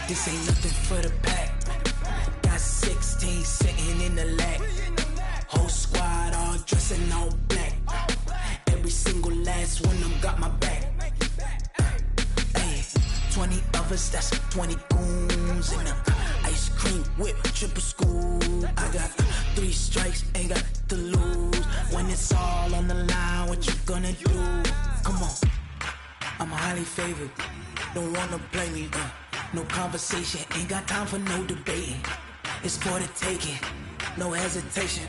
This ain't nothing for the pack. Got 16 sitting in the lap. Whole squad all dressing all black. Every single last one of them got my back. 20 of us, that's 20 goons in the ice cream whip, triple scoop. I got 3 strikes, ain't got to lose. When it's all on the line, what you gonna do? Come on, I'm highly favored. Don't wanna play me, no conversation, ain't got time for no debating. It's for the taking, no hesitation.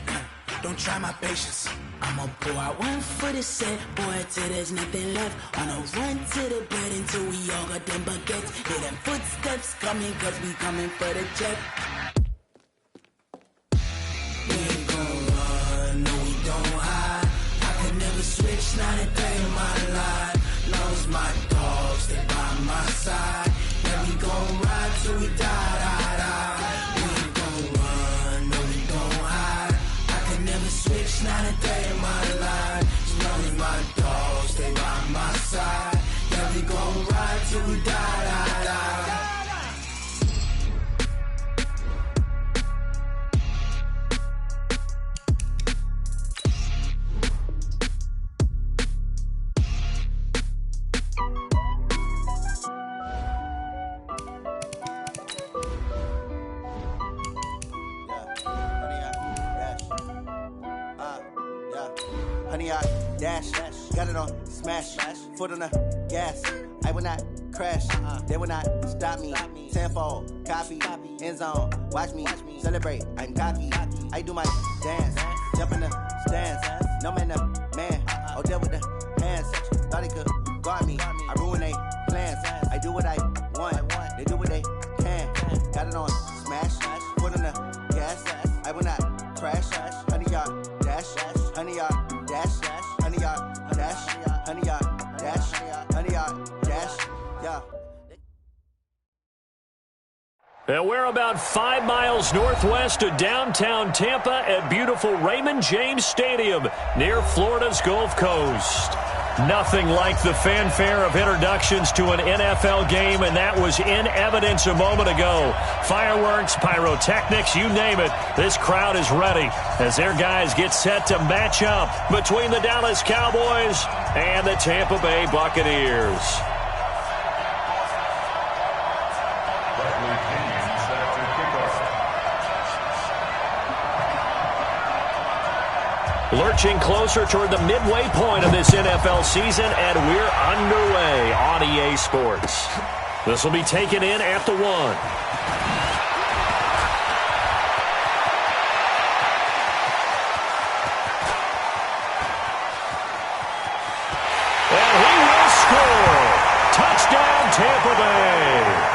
Don't try my patience. I'ma pull out one for the set, boy, till there's nothing left. On a run to the bed until we all got them baguettes. Hear them footsteps coming, cause we coming for the check. We ain't gon' run, no we don't hide. I could never switch, not a day in my life. Lost my dogs, they by my side. Yeah, we gon' ride till we die, die, die. We ain't gon' run, no we don't hide. I could never switch, not a day in my life. As long as my dogs, they by my side. Yeah, we gon' ride till we die, die, die. Honey, I dash, got it on smash, foot on the gas. I will not crash, they will not stop me. Tenfold, copy, end zone, watch me celebrate. I'm cocky, I do my dance, jump in the stands. No man, the man, oh there with the hands. Thought he could guard me, I ruin they plans. I do what I want, they do what they can. Got it on smash, foot on the gas. I will not crash, honey, y'all dash, honey, y'all dash, honey, y'all dash, honey, y'all dash, honey, y'all dash, yeah. And we're about 5 miles northwest of downtown Tampa at beautiful Raymond James Stadium near Florida's Gulf Coast. Nothing like the fanfare of introductions to an NFL game, and that was in evidence a moment ago. Fireworks, pyrotechnics, you name it. This crowd is ready as their guys get set to match up between the Dallas Cowboys and the Tampa Bay Buccaneers. Lurching closer toward the midway point of this NFL season, and we're underway on EA Sports. This will be taken in at the 1. And he will score. Touchdown, Tampa Bay.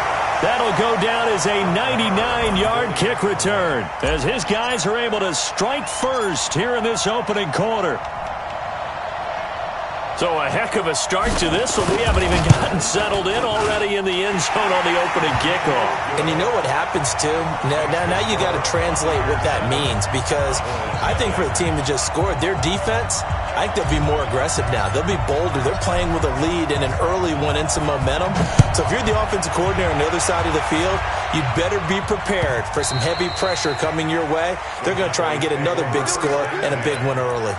That'll go down as a 99-yard kick return as his guys are able to strike first here in this opening quarter. So a heck of a start to this one. We haven't even gotten settled in already in the end zone on the opening kickoff. And you know what happens, too? Now you got to translate what that means, because I think for the team that just scored, their defense, I think they'll be more aggressive now. They'll be bolder. They're playing with a lead and an early one and some momentum. So if you're the offensive coordinator on the other side of the field, you'd better be prepared for some heavy pressure coming your way. They're going to try and get another big score and a big one early.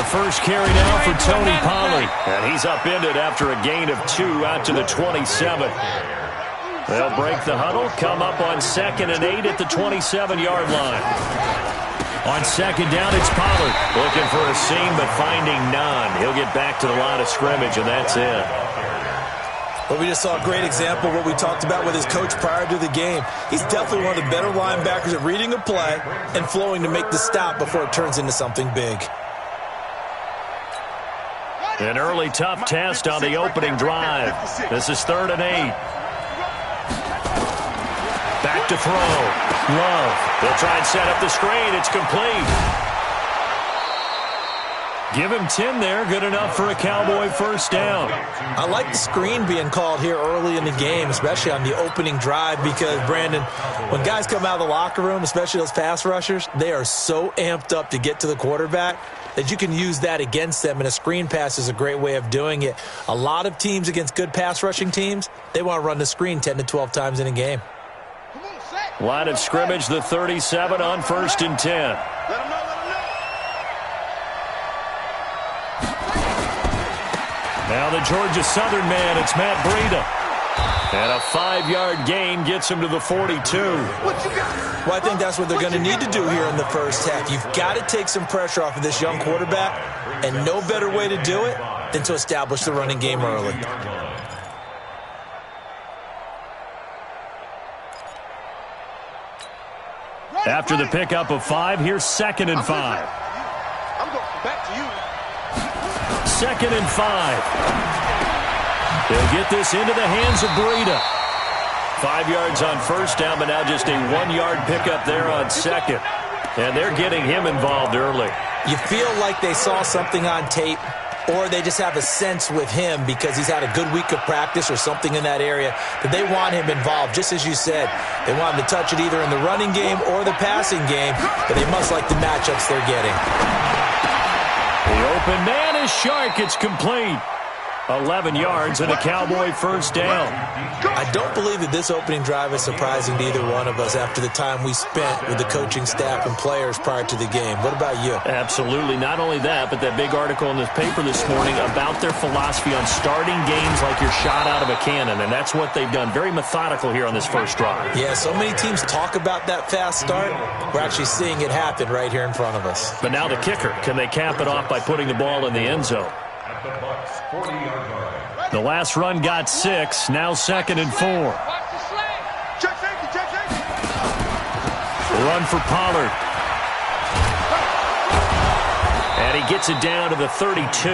First carry now for Tony Pollard, and he's upended after a gain of 2 out to the 27. They'll break the huddle, come up on 2nd and 8 at the 27-yard line. On 2nd down, it's Pollard looking for a seam but finding none. He'll get back to the line of scrimmage, and that's it. But we just saw a great example of what we talked about with his coach prior to the game. He's definitely one of the better linebackers at reading a play and flowing to make the stop before it turns into something big. An early tough test on the opening drive. This is 3rd and 8. Back to throw. Love. They'll try and set up the screen. It's complete. Give him 10 there. Good enough for a Cowboy first down. I like the screen being called here early in the game, especially on the opening drive, because, Brandon, when guys come out of the locker room, especially those pass rushers, they are so amped up to get to the quarterback that you can use that against them, and a screen pass is a great way of doing it. A lot of teams against good pass rushing teams, they want to run the screen 10 to 12 times in a game. Line of scrimmage, the 37 on 1st and 10. Now the Georgia Southern man, it's Matt Breida. And a 5-yard gain gets him to the 42. Well, I think that's what they're going to need to do here in the first half. You've got to take some pressure off of this young quarterback, and no better way to do it than to establish the running game early. After the pickup of 5, here's 2nd and 5. I'm going back to you. 2nd and 5. They'll get this into the hands of Breida. 5 yards on first down, but now just a 1-yard pickup there on 2nd. And they're getting him involved early. You feel like they saw something on tape, or they just have a sense with him because he's had a good week of practice or something in that area that they want him involved. Just as you said, they want him to touch it either in the running game or the passing game, but they must like the matchups they're getting. The open man is Shark. It's complete. 11 yards and a Cowboy first down. I don't believe that this opening drive is surprising to either one of us after the time we spent with the coaching staff and players prior to the game. What about you? Absolutely. Not only that, but that big article in the paper this morning about their philosophy on starting games like you're shot out of a cannon, and that's what they've done. Very methodical here on this first drive. Yeah, so many teams talk about that fast start. We're actually seeing it happen right here in front of us. But now the kicker. Can they cap it off by putting the ball in the end zone? The last run got 6. Now 2nd and 4. Run for Pollard. And he gets it down to the 32.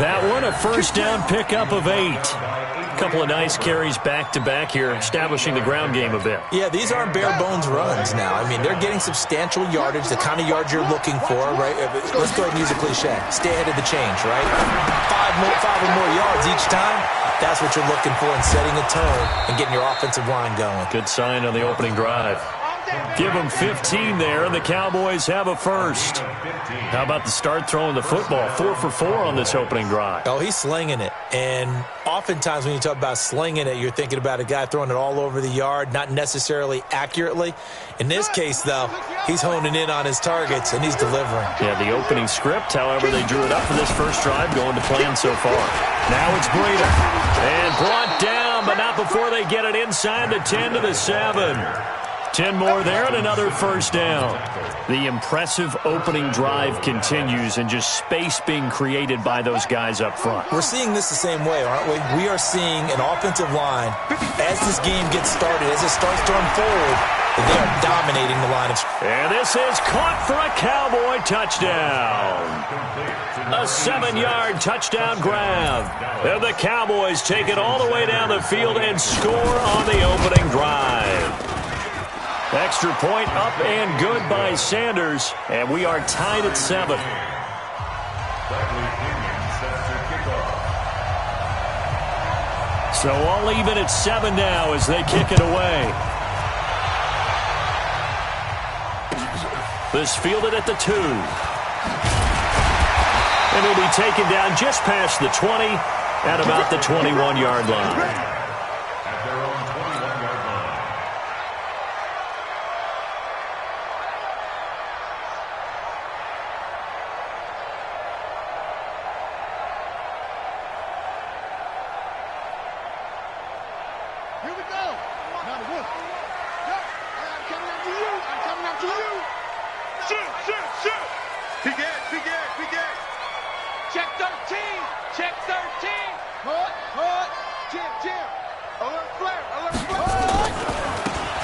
That one a first down pickup of 8. A couple of nice carries back-to-back here, establishing the ground game a bit. Yeah, these aren't bare-bones runs now. I mean, they're getting substantial yardage, the kind of yards you're looking for, right? Let's go ahead and use a cliche. Stay ahead of the change, right? 5 or more yards each time. That's what you're looking for in setting a tone and getting your offensive line going. Good sign on the opening drive. Give them 15 there, and the Cowboys have a first. How about the start throwing the football? 4 for 4 on this opening drive. Oh, he's slinging it. And oftentimes when you talk about slinging it, you're thinking about a guy throwing it all over the yard, not necessarily accurately. In this case, though, he's honing in on his targets, and he's delivering. Yeah, the opening script, however, they drew it up for this first drive, going to plan so far. Now it's Breida. And brought down, but not before they get it inside the 10 to the 7. 10 more there and another first down. The impressive opening drive continues, and just space being created by those guys up front. We're seeing this the same way, aren't we? We are seeing an offensive line, as this game gets started, as it starts to unfold, they are dominating the line of scrimmage. And this is caught for a Cowboy touchdown. A 7-yard touchdown grab. And the Cowboys take it all the way down the field and score on the opening drive. Extra point up and good by Sanders, and we are tied at 7. So all even at 7 now as they kick it away. This fielded at the 2. And he'll be taken down just past the 20 at about the 21-yard line.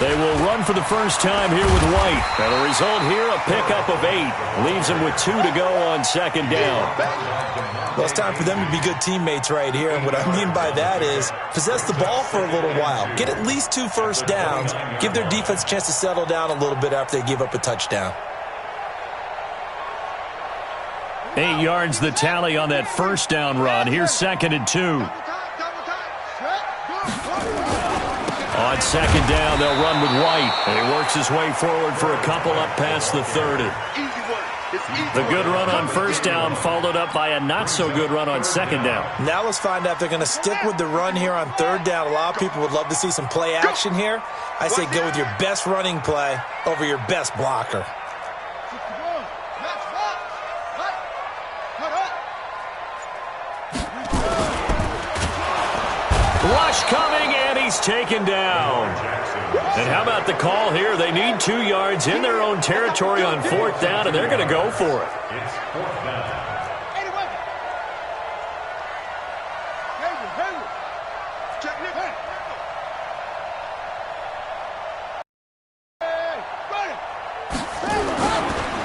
They will run for the first time here with White. And the result here, a pickup of 8. Leaves them with 2 to go on 2nd down. Well, it's time for them to be good teammates right here. And what I mean by that is possess the ball for a little while. Get at least 2 first downs. Give their defense a chance to settle down a little bit after they give up a touchdown. 8 yards the tally on that first down run. Here's 2nd and 2. On 2nd down, they'll run with White. And he works his way forward for a couple up past the 30. The good run on first down followed up by a not-so-good run on 2nd down. Now let's find out if they're going to stick with the run here on 3rd down. A lot of people would love to see some play action here. I say go with your best running play over your best blocker. Rush coming, and he's taken down. And how about the call here? They need 2 yards in their own territory on 4th down, and they're going to go for it.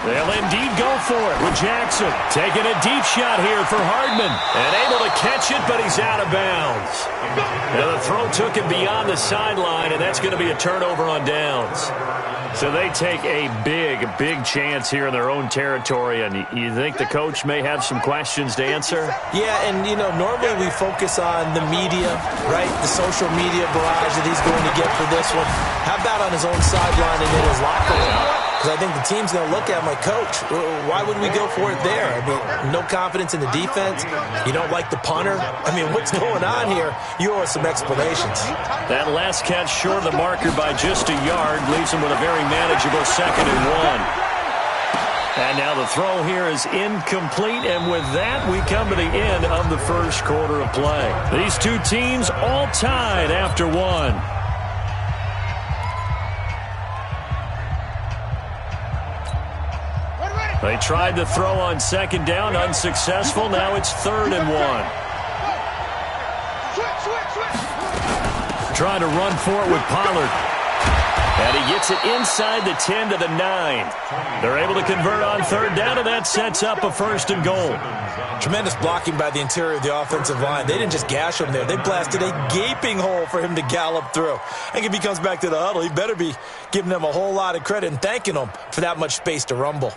They'll indeed go for it with Jackson. Taking a deep shot here for Hardman. And able to catch it, but he's out of bounds. Now the throw took him beyond the sideline, and that's going to be a turnover on downs. So they take a big chance here in their own territory, and you think the coach may have some questions to answer? Yeah, and, you know, normally we focus on the media, right, the social media barrage that he's going to get for this one. How about on his own sideline and in his locker room? Because I think the team's going to look at him like, Coach, why would we go for it there? I mean, no confidence in the defense. You don't like the punter. I mean, what's going on here? You owe us some explanations. That last catch short of the marker by just a yard leaves him with a very manageable 2nd and 1. And now the throw here is incomplete, and with that, we come to the end of the first quarter of play. These two teams all tied after 1. They tried to throw on 2nd down, unsuccessful. Now it's 3rd and 1. Trying to run for it with Pollard. And he gets it inside the 10 to the 9. They're able to convert on 3rd down, and that sets up a 1st and goal. Tremendous blocking by the interior of the offensive line. They didn't just gash him there. They blasted a gaping hole for him to gallop through. And if he comes back to the huddle, he better be giving them a whole lot of credit and thanking them for that much space to rumble.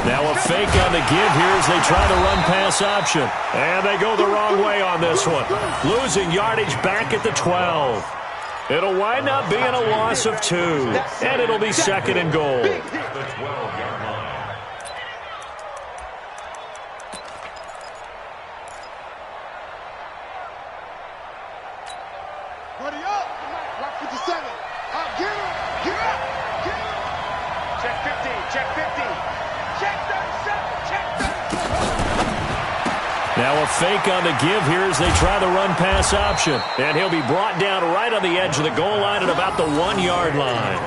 Now a fake on the give here as they try to run pass option. And they go the wrong way on this one. Losing yardage back at the 12. It'll wind up being a loss of 2. And it'll be 2nd and goal. Ready up. Rock 57. Get up. Get up. Get up. Check 50. Check 50. Check 37. Check 37. Now a fake on the give here as they try to run pass option. And he'll be brought down right on the edge of the goal line at about the 1-yard line.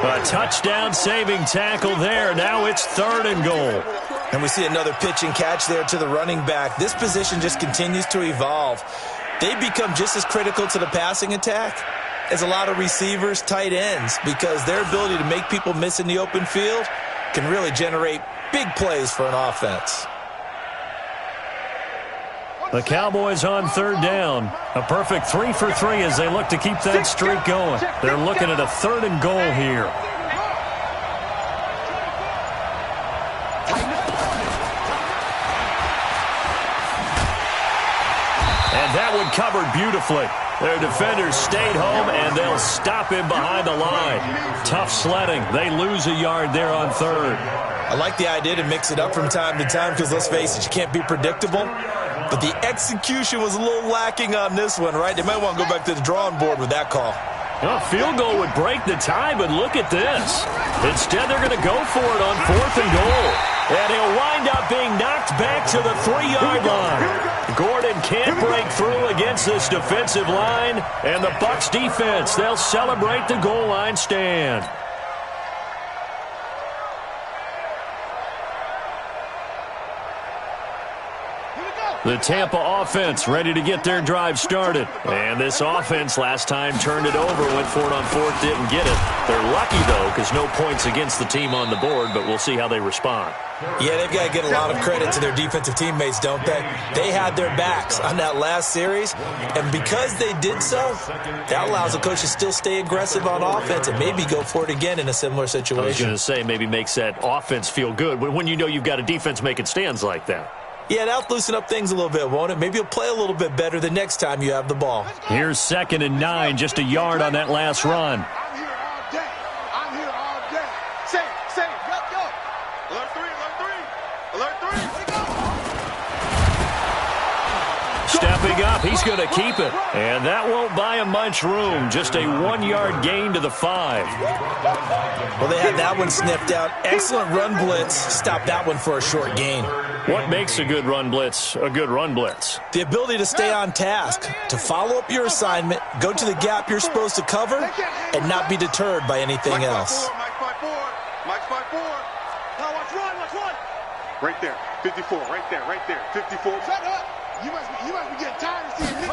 A touchdown saving tackle there. Now it's 3rd and goal. And we see another pitch and catch there to the running back. This position just continues to evolve. They become just as critical to the passing attack as a lot of receivers, tight ends, because their ability to make people miss in the open field can really generate big plays for an offense. The Cowboys on 3rd down. A perfect 3 for 3 as they look to keep that streak going. They're looking at a 3rd and goal here. And that one covered beautifully. Their defenders stayed home, and they'll stop him behind the line. Tough sledding. They lose a yard there on 3rd. I like the idea to mix it up from time to time because, let's face it, you can't be predictable. But the execution was a little lacking on this one, right? They might want to go back to the drawing board with that call. A field goal would break the tie, but look at this. Instead, they're going to go for it on 4th and goal. And he'll wind up being knocked back to the 3-yard line. Gordon can't break through against this defensive line. And the Bucs defense, they'll celebrate the goal line stand. The Tampa offense ready to get their drive started. And this offense last time turned it over, went for it on fourth, didn't get it. They're lucky, though, because no points against the team on the board, but we'll see how they respond. Yeah, they've got to get a lot of credit to their defensive teammates, don't they? They had their backs on that last series, and because they did so, that allows the coach to still stay aggressive on offense and maybe go for it again in a similar situation. I was going to say maybe makes that offense feel good when you know you've got a defense making stands like that. Yeah, that'll loosen up things a little bit, won't it? Maybe you'll play a little bit better the next time you have the ball. Here's 2nd and 9, just a yard on that last run. I'm here all day. I'm here all day. Say, let's go. Alert 3, alert 3. Alert 3. Let it go. Stepping up, he's going to keep it. And that won't buy him much room. Just a 1-yard gain to the 5. Well, they had that one sniffed out. Excellent run blitz. Stop that one for a short gain. What makes a good run blitz a good run blitz? The ability to stay on task, to follow up your assignment, go to the gap you're supposed to cover, and not be deterred by anything else. Mike's 5-4. Now watch run. Right there, 54, right there, 54. Shut up. You must be getting tired of seeing me.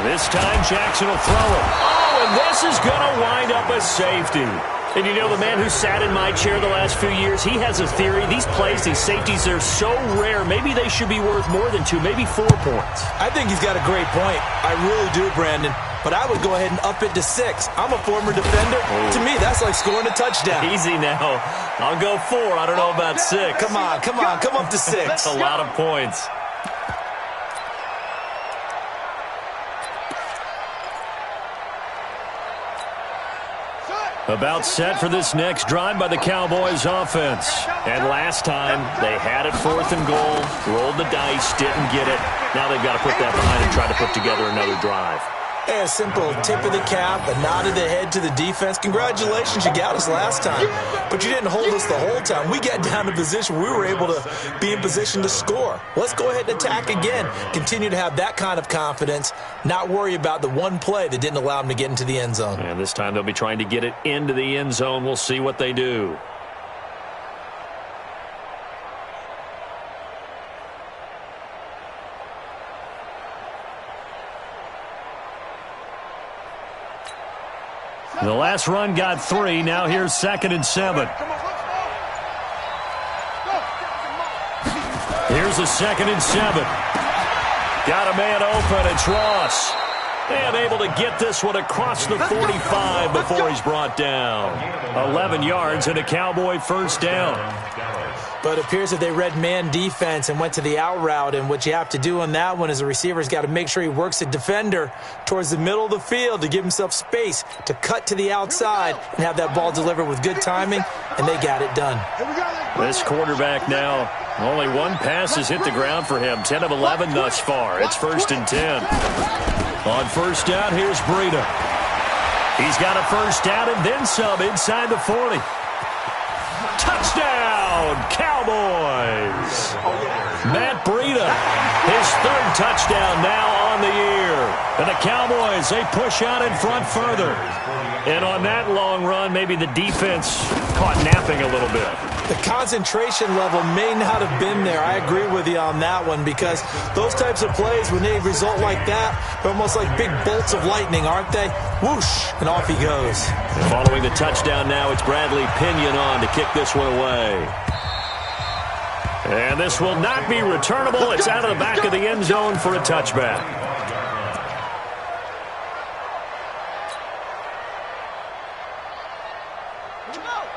This time Jackson will throw it. Oh, and this is going to wind up a safety. And you know, the man who sat in my chair the last few years, he has a theory. These plays, these safeties, they're so rare. Maybe they should be worth more than 2, maybe 4 points. I think he's got a great point. I really do, Brandon. But I would go ahead and up it to 6. I'm a former defender. To me, that's like scoring a touchdown. Easy now. I'll go 4. I don't know about 6. Come on. Come up to 6. That's a lot of points. About set for this next drive by the Cowboys offense. And last time, they had it 4th and goal, rolled the dice, didn't get it. Now they've got to put that behind and try to put together another drive. Hey, a simple tip of the cap, a nod of the head to the defense. Congratulations, you got us last time. But you didn't hold us the whole time. We got down to position where we were able to be in position to score. Let's go ahead and attack again. Continue to have that kind of confidence, not worry about the one play that didn't allow them to get into the end zone. And this time they'll be trying to get it into the end zone. We'll see what they do. The last run got 3. Now here's 2nd and 7. Here's a 2nd and 7. Got a man open. It's Ross. And able to get this one across the 45 before he's brought down. 11 yards and a Cowboy first down. But it appears that they read man defense and went to the out route. And what you have to do on that one is the receiver's got to make sure he works the defender towards the middle of the field to give himself space to cut to the outside and have that ball delivered with good timing, and they got it done. This quarterback now, only 1 pass has hit the ground for him. 10 of 11 thus far. It's 1st and 10. On first down, here's Breida. He's got a first down and then some inside the 40. Touchdown, Cowboys! Matt Breida, his 3rd touchdown now on the year. And the Cowboys, they push out in front further. And on that long run, maybe the defense caught napping a little bit. The concentration level may not have been there. I agree with you on that one because those types of plays, when they result like that, they're almost like big bolts of lightning, aren't they? Whoosh, and off he goes. And following the touchdown now, it's Bradley Pinion on to kick this one away. And this will not be returnable. It's out of the back of the end zone for a touchback.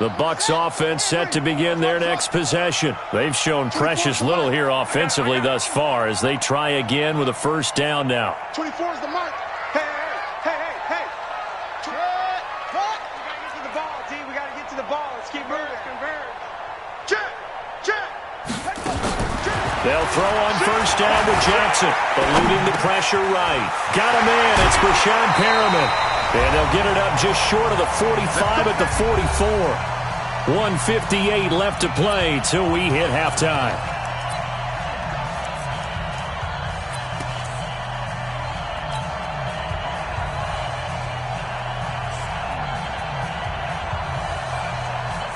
The Bucs offense set to begin their next possession. They've shown precious little here offensively thus far as they try again with a first down now. 24 is the mark. Hey. Cut. We got to get to the ball, D. We got to get to the ball. Let's keep moving. Check. They'll throw on first down to Jackson, eluding the pressure right. Got him in. It's Brashad Perriman. And they'll get it up just short of the 45 at the 44. 1:58 left to play till we hit halftime.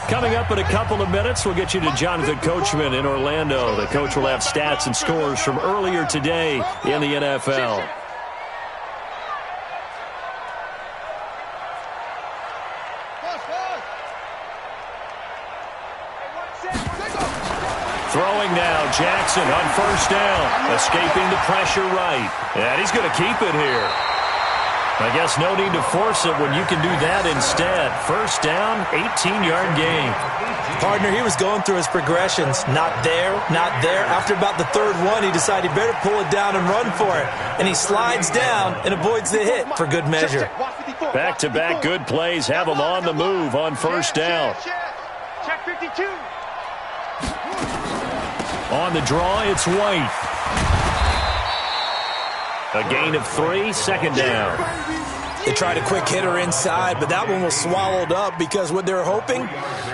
Coming up in a couple of minutes, we'll get you to Jonathan Coachman in Orlando. The coach will have stats and scores from earlier today in the NFL. Throwing now, Jackson on first down, escaping the pressure right. And he's going to keep it here. I guess no need to force it when you can do that instead. First down, 18-yard gain. Partner, he was going through his progressions. Not there, not there. After about the third one, he decided he better pull it down and run for it. And he slides down and avoids the hit for good measure. Back-to-back good plays have him on the move on first down. Check 52. On the draw, it's White. A gain of 3, second down. They tried a quick hitter inside, but that one was swallowed up because what they're hoping,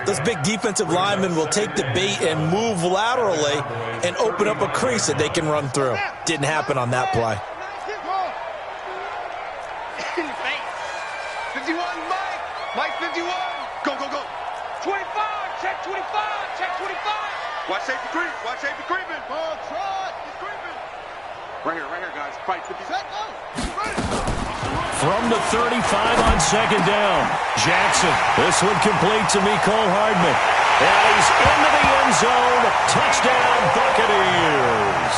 those big defensive linemen will take the bait and move laterally and open up a crease that they can run through. Didn't happen on that play. 51, Mike 51. Go. 25, check 25. Watch safety creeping. Ball trot, he's creeping. Right here, guys. Fight 50. Set, go. From the 35 on second down, Jackson. This one complete to Mecole Hardman. And he's into the end zone. Touchdown, Buccaneers.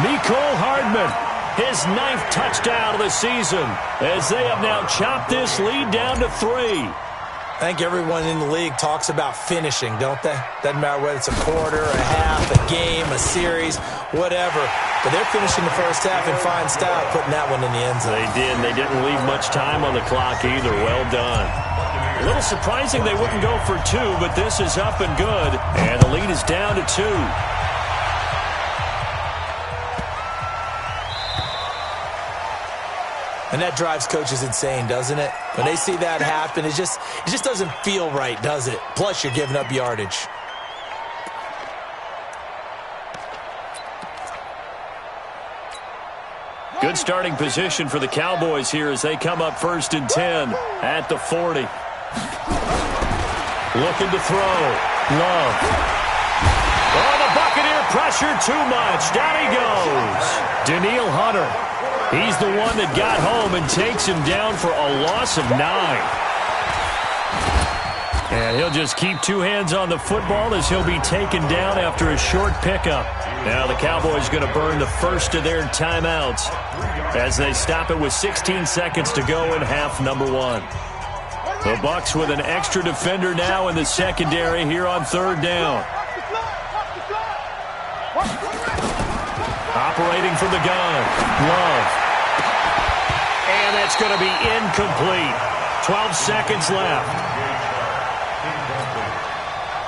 Mecole Hardman, his 9th touchdown of the season, as they have now chopped this lead down to 3. I think everyone in the league talks about finishing, don't they? Doesn't matter whether it's a quarter, a half, a game, a series, whatever. But they're finishing the first half in fine style, putting that one in the end zone. They did. They didn't leave much time on the clock either. Well done. A little surprising they wouldn't go for 2, but this is up and good. And the lead is down to 2. And that drives coaches insane, doesn't it? When they see that happen, it just doesn't feel right, does it? Plus, you're giving up yardage. Good starting position for the Cowboys here as they come up 1st and 10 at the 40. Looking to throw. Love. Oh, the Buccaneer pressure too much. Down he goes. Danielle Hunter. He's the one that got home and takes him down for a loss of 9. And he'll just keep 2 hands on the football as he'll be taken down after a short pickup. Now the Cowboys going to burn the first of their timeouts as they stop it with 16 seconds to go in half number 1. The Bucs with an extra defender now in the secondary here on 3rd down. Operating from the gun. Love. And that's going to be incomplete. 12 seconds left.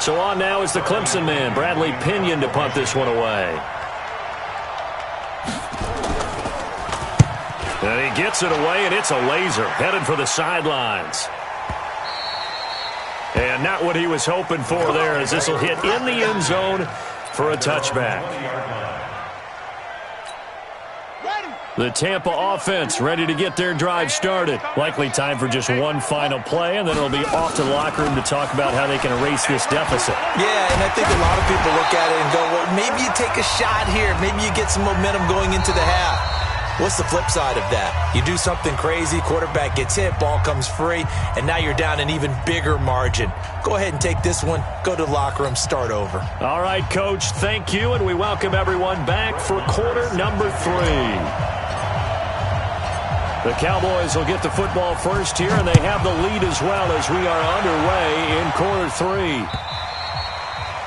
So on now is the Clemson man, Bradley Pinion, to punt this one away. And he gets it away, and it's a laser headed for the sidelines. And not what he was hoping for there, as this will hit in the end zone for a touchback. The Tampa offense ready to get their drive started. Likely time for just one final play, and then it'll be off to the locker room to talk about how they can erase this deficit. Yeah, and I think a lot of people look at it and go, well, maybe you take a shot here. Maybe you get some momentum going into the half. What's the flip side of that? You do something crazy, quarterback gets hit, ball comes free, and now you're down an even bigger margin. Go ahead and take this one, go to the locker room, start over. All right, Coach, thank you, and we welcome everyone back for quarter number 3. The Cowboys will get the football first here, and they have the lead as well as we are underway in quarter 3.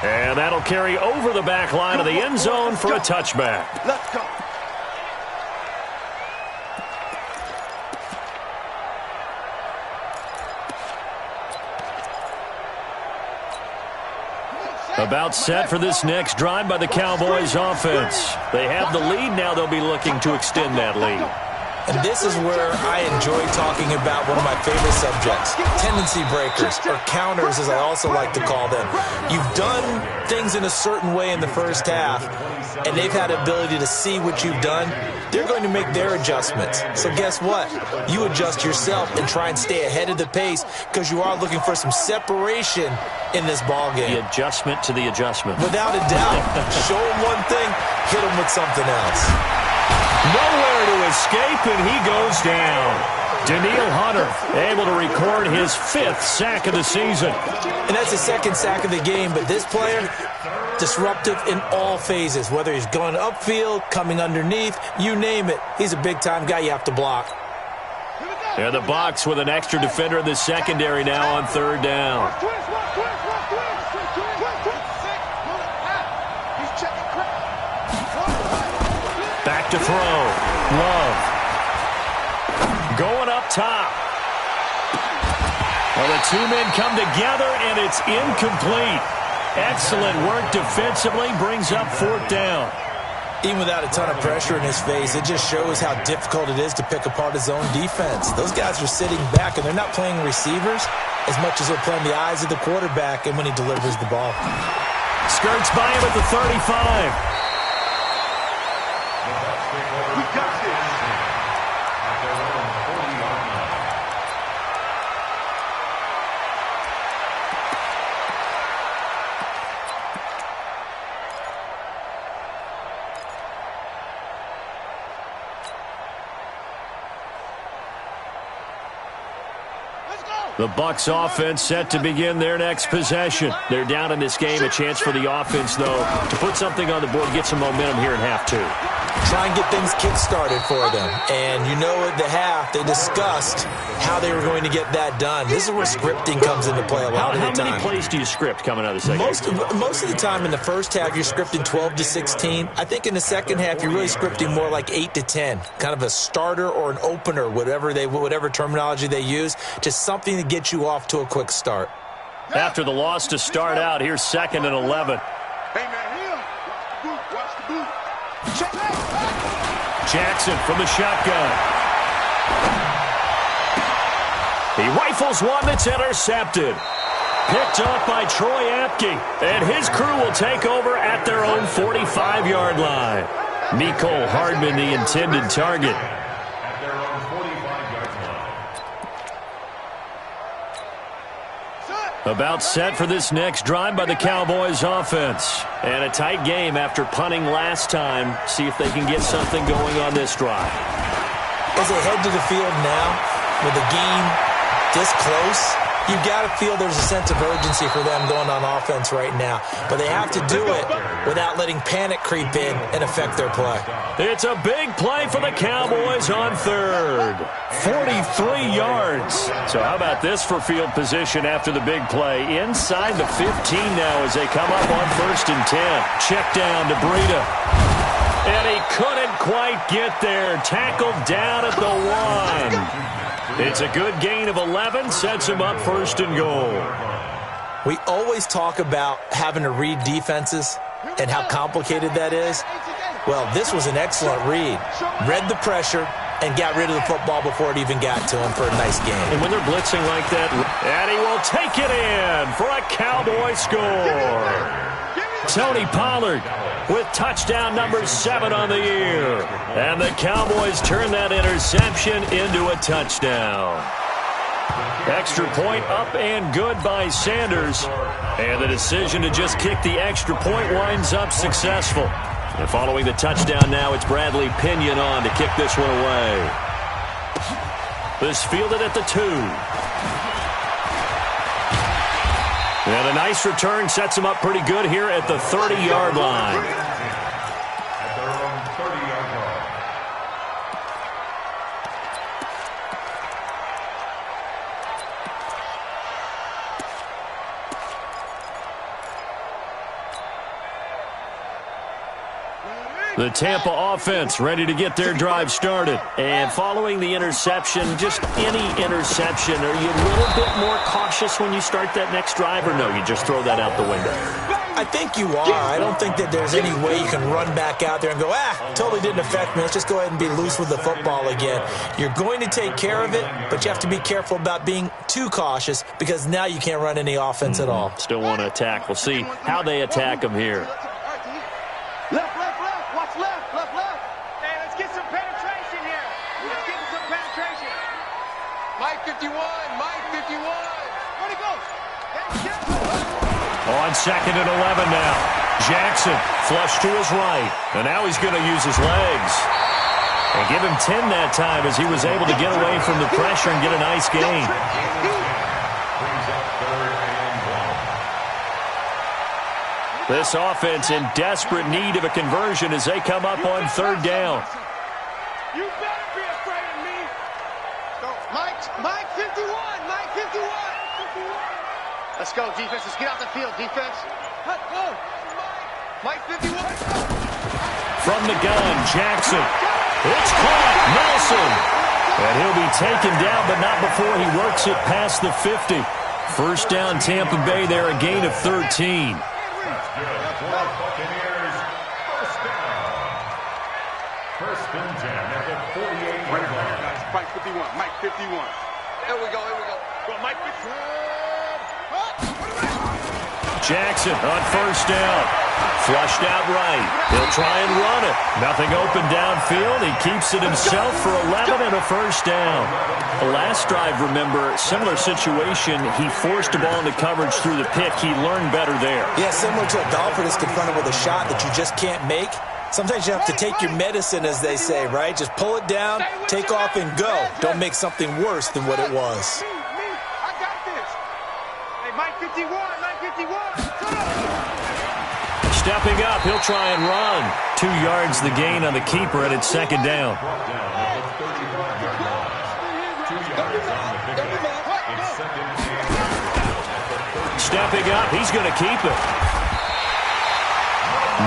And that'll carry over the back line of the end zone for a touchback. Let's go. About set for this next drive by the Cowboys offense. They have the lead. Now they'll be looking to extend that lead. And this is where I enjoy talking about one of my favorite subjects, tendency breakers, or counters as I also like to call them. You've done things in a certain way in the first half, and they've had the ability to see what you've done. They're going to make their adjustments. So guess what? You adjust yourself and try and stay ahead of the pace because you are looking for some separation in this ballgame. The adjustment to the adjustment. Without a doubt. Show him one thing, hit him with something else. Nowhere to escape, and he goes down. DeAndre Hunter able to record his 5th sack of the season. And that's his 2nd sack of the game, but this player, disruptive in all phases, whether he's going upfield, coming underneath, you name it. He's a big-time guy you have to block. And the Bucs with an extra defender in the secondary now on 3rd down. Back to throw. Love. Going up top. Well, the two men come together, and it's incomplete. Excellent work defensively. Brings up 4th down. Even without a ton of pressure in his face, it just shows how difficult it is to pick apart his own defense. Those guys are sitting back, and they're not playing receivers as much as they're playing the eyes of the quarterback and when he delivers the ball. Skirts by him at the 35. We got this. The Bucs offense set to begin their next possession. They're down in this game. A chance for the offense, though, to put something on the board, get some momentum here in half 2. Try and get things kick-started for them. And you know at the half, they discussed how they were going to get that done. This is where scripting comes into play a lot of the time. How many plays do you script coming out of the second half? Most of the time in the first half, you're scripting 12 to 16. I think in the second half, you're really scripting more like 8 to 10. Kind of a starter or an opener, whatever terminology they use. Just something to get you off to a quick start. After the loss to start out, here's 2nd and 11. Hey, man, here. Watch the boot. Check. Jackson from the shotgun. He rifles one that's intercepted. Picked off by Troy Apke. And his crew will take over at their own 45-yard line. Mecole Hardman, the intended target. About set for this next drive by the Cowboys offense. And a tight game after punting last time. See if they can get something going on this drive. As they head to the field now, with the game this close, you've got to feel there's a sense of urgency for them going on offense right now. But they have to do it without letting panic creep in and affect their play. It's a big play for the Cowboys on 3rd. 43 yards. So how about this for field position after the big play? Inside the 15 now as they come up on 1st and 10. Check down to Breida. And he couldn't quite get there. Tackled down at the 1. It's a good gain of 11. Sets him up 1st and goal. We always talk about having to read defenses and how complicated that is. Well, this was an excellent read. Read the pressure and got rid of the football before it even got to him for a nice game. And when they're blitzing like that, and he will take it in for a Cowboy score. Tony Pollard with touchdown number 7 on the year. And the Cowboys turn that interception into a touchdown. Extra point up and good by Sanders. And the decision to just kick the extra point winds up successful. And following the touchdown now, it's Bradley Pinion on to kick this one away. This fielded at the 2. And a nice return sets him up pretty good here at the 30-yard line. The Tampa offense ready to get their drive started. And following the interception, just any interception, are you a little bit more cautious when you start that next drive, or no, you just throw that out the window? I think you are. I don't think that there's any way you can run back out there and go, totally didn't affect me. Let's just go ahead and be loose with the football again. You're going to take care of it, but you have to be careful about being too cautious because now you can't run any offense at all. Still want to attack. We'll see how they attack him here. Left, left, left. Watch left, left, left. Hey, let's get some penetration here. Let's get some penetration. Mike 51, Mike 51. Where'd he go? On 2nd and 11 now. Jackson flush to his right. And now he's going to use his legs. And give him 10 that time as he was able to get away from the pressure and get a nice gain. This offense in desperate need of a conversion as they come up on 3rd down. You better be afraid of me. Mike 51, Mike 51. Let's go, defense. Let's get out the field, defense. Let's go. Mike 51. From the gun, Jackson. It's caught. Nelson. And he'll be taken down, but not before he works it past the 50. 1st down, Tampa Bay there, a gain of 13. First and 10 at the 48. Right here, guys. Mike 51. Mike 51. Here we go. Here we go. Go, Mike 51. Jackson on 1st down. Flushed out right. He'll try and run it. Nothing open downfield. He keeps it himself for 11 and a 1st down. The last drive, remember, similar situation. He forced the ball into coverage through the pick. He learned better there. Yeah, similar to a golfer that's confronted with a shot that you just can't make. Sometimes you have to take your medicine, as they say, right? Just pull it down, take off, and go. Don't make something worse than what it was. I got this. Hey, Mike 51, Mike 51. Stepping up, he'll try and run. 2 yards the gain on the keeper, and it's 2nd down. Stepping up, he's going to keep it.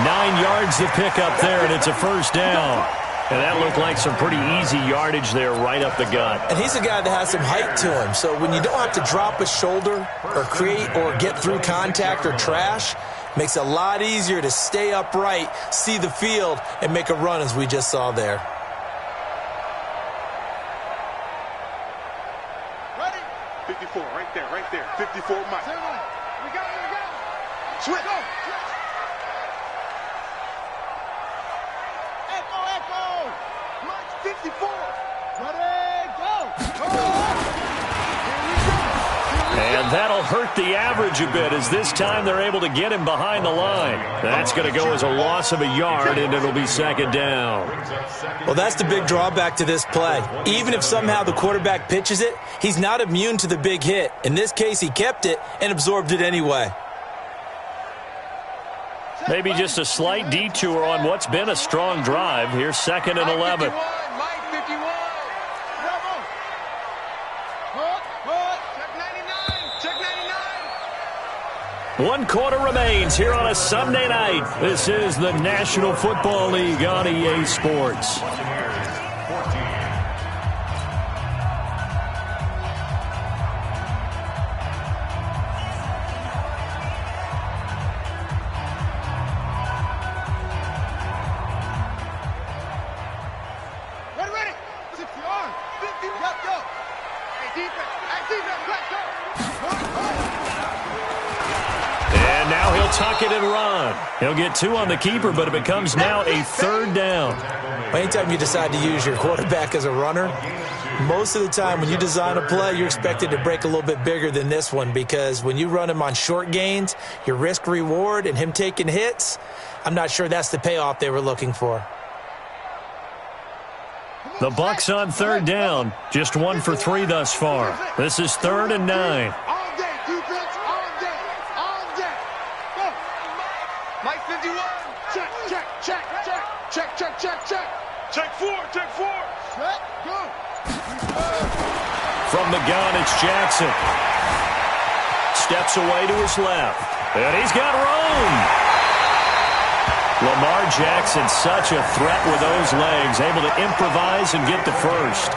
9 yards to pick up there, and it's a 1st down. And that looked like some pretty easy yardage there right up the gut. And he's a guy that has some height to him. So when you don't have to drop a shoulder or create or get through contact or trash, makes it a lot easier to stay upright, see the field, and make a run as we just saw there. Ready? 54, right there, right there. 54, Mike. We got it. Switch. Go. Echo. Mike 54. Ready, go. And that'll hurt the average a bit as this time they're able to get him behind the line. That's going to go as a loss of a yard, and it'll be 2nd down. Well, that's the big drawback to this play. Even if somehow the quarterback pitches it, he's not immune to the big hit. In this case, he kept it and absorbed it anyway. Maybe just a slight detour on what's been a strong drive. Here's 2nd and 11. Mike 51. Check 99. 1 quarter remains here on a Sunday night. This is the National Football League on EA Sports. And now he'll tuck it and run. He'll get 2 on the keeper, but it becomes now a 3rd down. Anytime you decide to use your quarterback as a runner, most of the time when you design a play, you're expected to break a little bit bigger than this one because when you run him on short gains, your risk-reward and him taking hits, I'm not sure that's the payoff they were looking for. The Bucs on 3rd down, just 1 for 3 thus far. This is 3rd and 9. All day, defense, all day, all day. Go. Mike 51. Check. Check 4. Check. Go. From the gun, it's Jackson. Steps away to his left. And he's got room. Lamar Jackson, such a threat with those legs, able to improvise and get the first.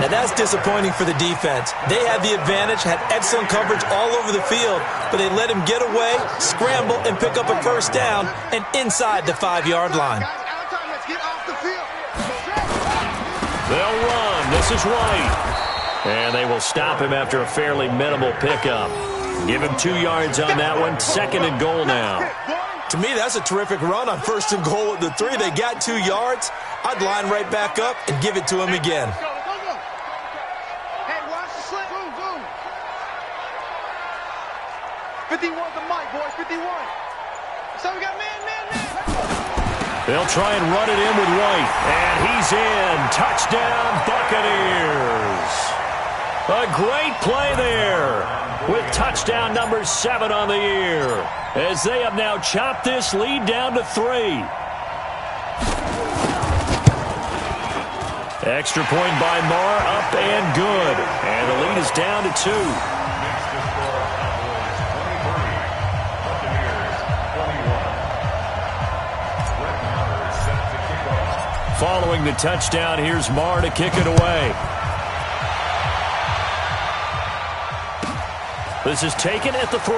Now that's disappointing for the defense. They had the advantage, had excellent coverage all over the field, but they let him get away, scramble, and pick up a first down and inside the 5-yard line. They'll run. This is White. And they will stop him after a fairly minimal pickup. Give him 2 yards on that one. 2nd and goal now. To me, that's a terrific run on 1st and goal at the 3. They got 2 yards. I'd line right back up and give it to him again. Hey, watch the slip. Boom. 51 the mic, boys. 51. So we got man. They'll try and run it in with White. And he's in. Touchdown, Buccaneers. A great play there with touchdown number 7 on the year, as they have now chopped this lead down to 3. Extra point by Marr, up and good. And the lead is down to 2. Following the touchdown, here's Marr to kick it away. This is taken at the 3.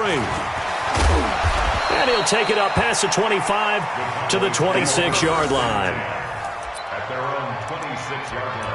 And he'll take it up past the 25 to the 26-yard line. At their own 26-yard line.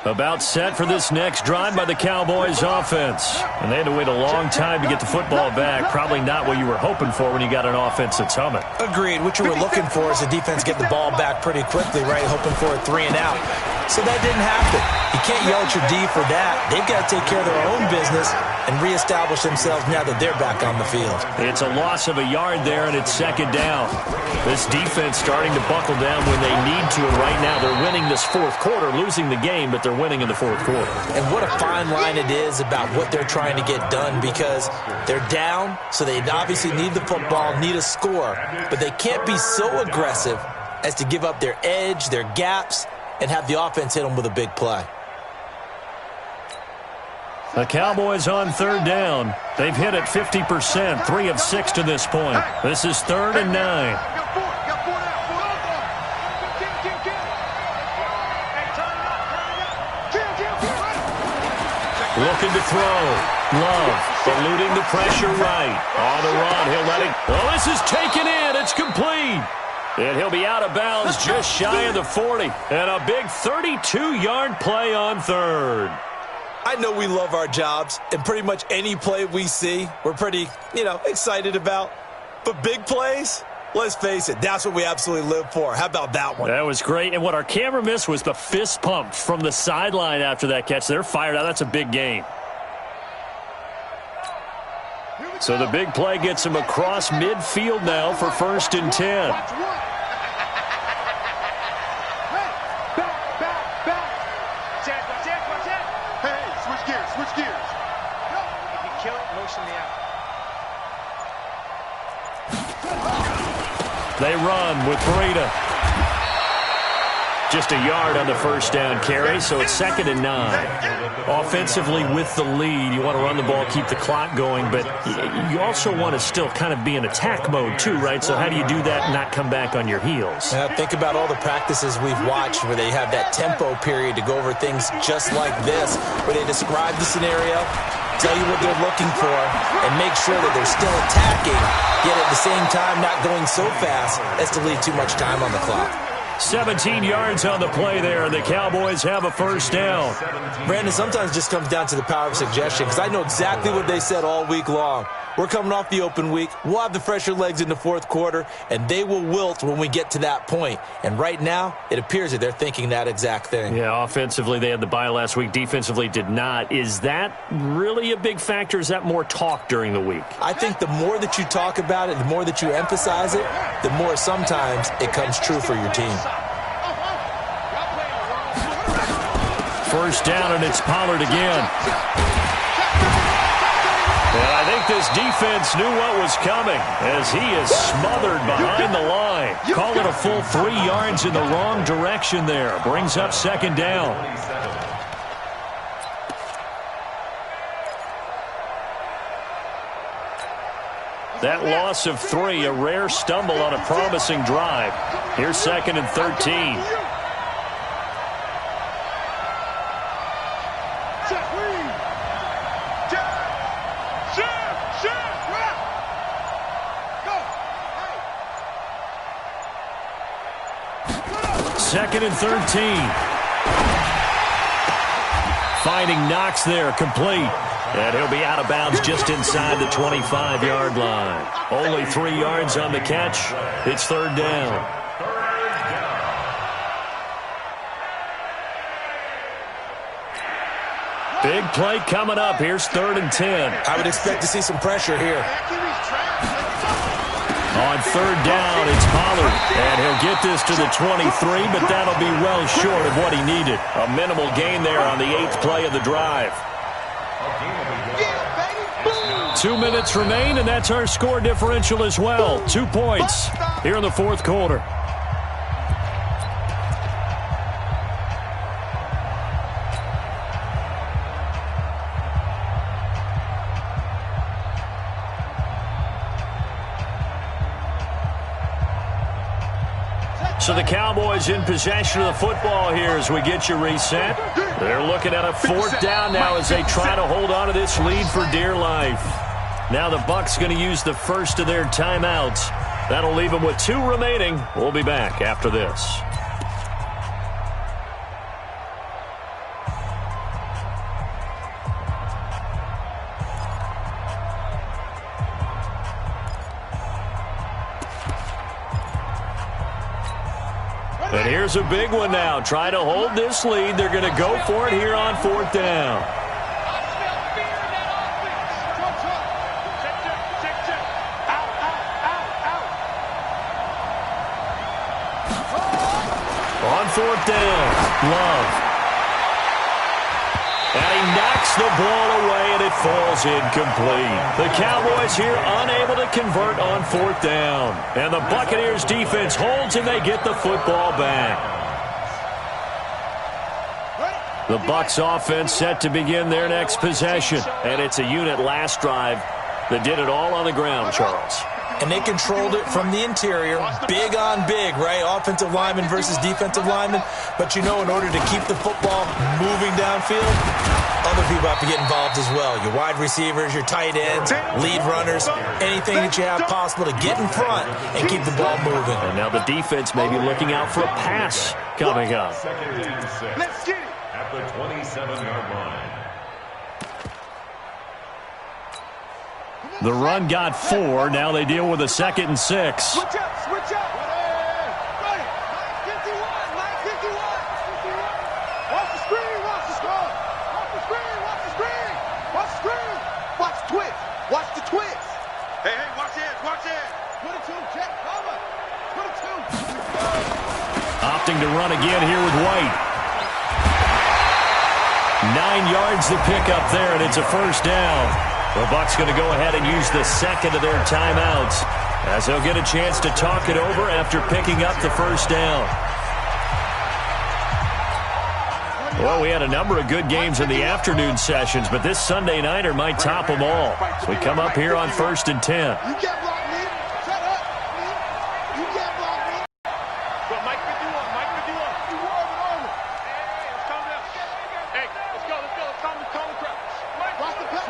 About set for this next drive by the Cowboys offense. And they had to wait a long time to get the football back. Probably not what you were hoping for when you got an offense that's humming. Agreed. What you were looking for is the defense get the ball back pretty quickly, right? Hoping for a 3 and out. So that didn't happen. You can't yell at your D for that. They've got to take care of their own business and reestablish themselves now that they're back on the field. It's a loss of a yard there, and it's 2nd down. This defense starting to buckle down when they need to, and right now they're winning this 4th quarter, losing the game, but they're winning in the 4th quarter. And what a fine line it is about what they're trying to get done, because they're down, so they obviously need the football, need a score, but they can't be so aggressive as to give up their edge, their gaps, and have the offense hit them with a big play. The Cowboys on 3rd down. They've hit it 50%, 3 of 6 to this point. This is 3rd and 9. Looking to throw. Love eluding the pressure right. On the run, he'll let it. Oh, this is taken in. It's complete. And he'll be out of bounds just shy of the 40. And a big 32-yard play on 3rd. I know we love our jobs, and pretty much any play we see, we're pretty, excited about. But big plays, let's face it, that's what we absolutely live for. How about that one? That was great. And what our camera missed was the fist pump from the sideline after that catch. They're fired out. That's a big gain. So the big play gets him across midfield now for 1st and 10. They run with Breida. Just a yard on the 1st down carry, so it's 2nd and 9. Offensively with the lead, you want to run the ball, keep the clock going, but you also want to still kind of be in attack mode too, right? So how do you do that and not come back on your heels? Think about all the practices we've watched where they have that tempo period to go over things just like this, where they describe the scenario, tell you what they're looking for, and make sure that they're still attacking, yet at the same time not going so fast as to leave too much time on the clock. 17 yards on the play there, and the Cowboys have a 1st down. Brandon, sometimes it just comes down to the power of suggestion, because I know exactly what they said all week long. We're coming off the open week. We'll have the fresher legs in the 4th quarter, and they will wilt when we get to that point. And right now, it appears that they're thinking that exact thing. Yeah, offensively, they had the bye last week. Defensively, did not. Is that really a big factor? Is that more talk during the week? I think the more that you talk about it, the more that you emphasize it, the more sometimes it comes true for your team. 1st down, and it's Pollard again. And I think this defense knew what was coming as he is smothered behind the line. Call it a full 3 yards in the wrong direction there. Brings up second down. That loss of 3, a rare stumble on a promising drive. Here's second and 13. Second and 13. Finding Knox there, complete. And he'll be out of bounds just inside the 25-yard line. Only 3 yards on the catch. It's third down. Big play coming up. Here's third and 10. I would expect to see some pressure here. On third down, it's Pollard. And he'll get this to the 23, but that'll be well short of what he needed. A minimal gain there on the 8th play of the drive. 2 minutes remain, and that's our score differential as well. 2 points here in the fourth quarter. So the Cowboys in possession of the football here as we get you reset. They're looking at a fourth down now as they try to hold on to this lead for dear life. Now the Bucs going to use the first of their timeouts. That'll leave them with 2 remaining. We'll be back after this. And here's a big one now. Trying to hold this lead. They're going to go for it here on fourth down. On fourth down, Love. And he knocks the ball away, and it falls incomplete. The Cowboys here unable to convert on fourth down. And the Buccaneers defense holds, and they get the football back. The Bucs offense set to begin their next possession. And it's a unit last drive that did it all on the ground, Charles. And they controlled it from the interior, big on big, right? Offensive lineman versus defensive lineman. But, you know, in order to keep the football moving downfield, other people have to get involved as well. Your wide receivers, your tight ends, lead runners, anything that you have possible to get in front and keep the ball moving. And now the defense may be looking out for a pass coming up. Let's get it. At the 27-yard line. The run got 4. Now they deal with a 2nd and 6. Switch up, switch up. Mike 51, Mike 51. Watch the screen, watch the screen. Watch the screen, watch the screen. Watch the screen. Watch the twist. Watch the twist. Hey, watch this, watch this. 22, check, cover. 22. Opting to run again here with White. 9 yards to pick up there, and it's a first down. The Bucs going to go ahead and use the second of their timeouts as they'll get a chance to talk it over after picking up the first down. Well, we had a number of good games in the afternoon sessions, but this Sunday nighter might top them all. So we come up here on 1st and 10. You can't block me. Shut up. You can't block me. Go, Mike 51, Mike 51. You over. Hey, let's calm down. Hey, let's go. Calm the crowd. Watch the play.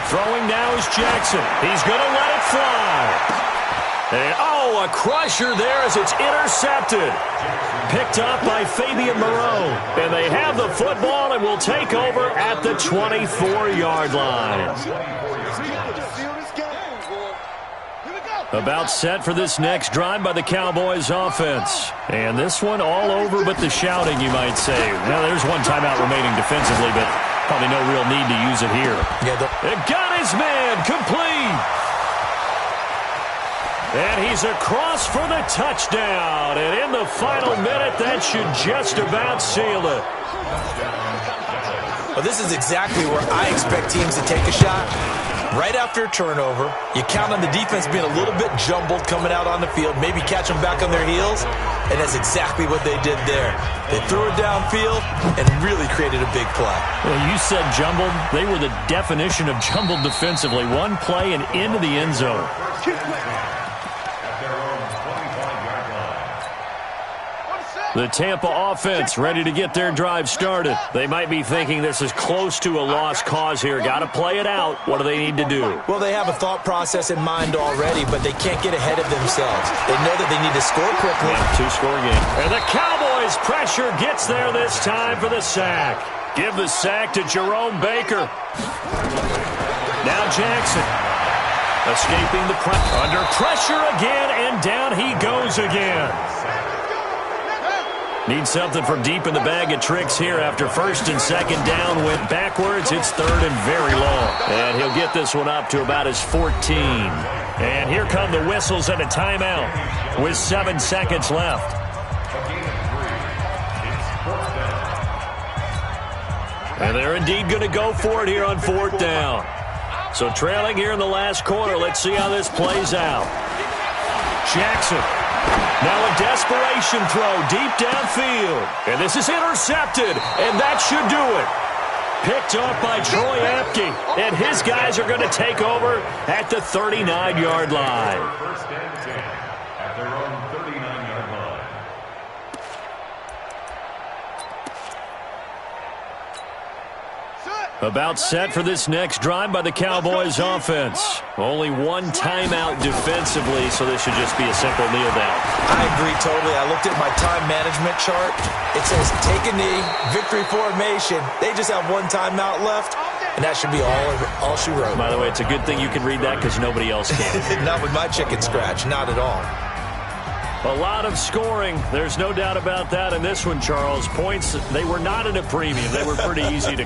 Throwing now is Jackson. He's going to let it fly. And, oh, a crusher there as it's intercepted. Picked up by Fabian Moreau. And they have the football and will take over at the 24-yard line. About set for this next drive by the Cowboys offense. And this one all over but the shouting, you might say. Now, there's one timeout remaining defensively, but probably no real need to use it here. It got his man complete. And he's across for the touchdown. And in the final minute, that should just about seal it. Well, this is exactly where I expect teams to take a shot. Right after a turnover, you count on the defense being a little bit jumbled coming out on the field, maybe catch them back on their heels, and that's exactly what they did there. They threw it downfield and really created a big play. Well, you said jumbled. They were the definition of jumbled defensively. One play and into the end zone. The Tampa offense ready to get their drive started. They might be thinking this is close to a lost cause here. Got to play it out. What do they need to do? Well, they have a thought process in mind already, but they can't get ahead of themselves. They know that they need to score quickly. Two-score game. And the Cowboys' pressure gets there this time for the sack. Give the sack to Jerome Baker. Now Jackson. Escaping the pressure. Under pressure again, and down he goes again. Need something from deep in the bag of tricks here after first and second down went backwards. It's third and very long. And he'll get this one up to about his 14. And here come the whistles and a timeout with 7 seconds left. And they're indeed going to go for it here on 4th down. So trailing here in the last quarter. Let's see how this plays out. Jackson. Now a desperation throw deep downfield. And this is intercepted, and that should do it. Picked off by Troy Apke, and his guys are going to take over at the 39-yard line. First and 10 at their own 39-yard line. About set for this next drive by the Cowboys offense. Only one timeout defensively, so this should just be a simple kneel down. I agree totally. I looked at my time management chart. It says take a knee, victory formation. They just have one timeout left, and that should be all she wrote. By the way, it's a good thing you can read that because nobody else can. Not with my chicken scratch, not at all. A lot of scoring. There's no doubt about that in this one, Charles. Points, they were not at a premium. They were pretty easy to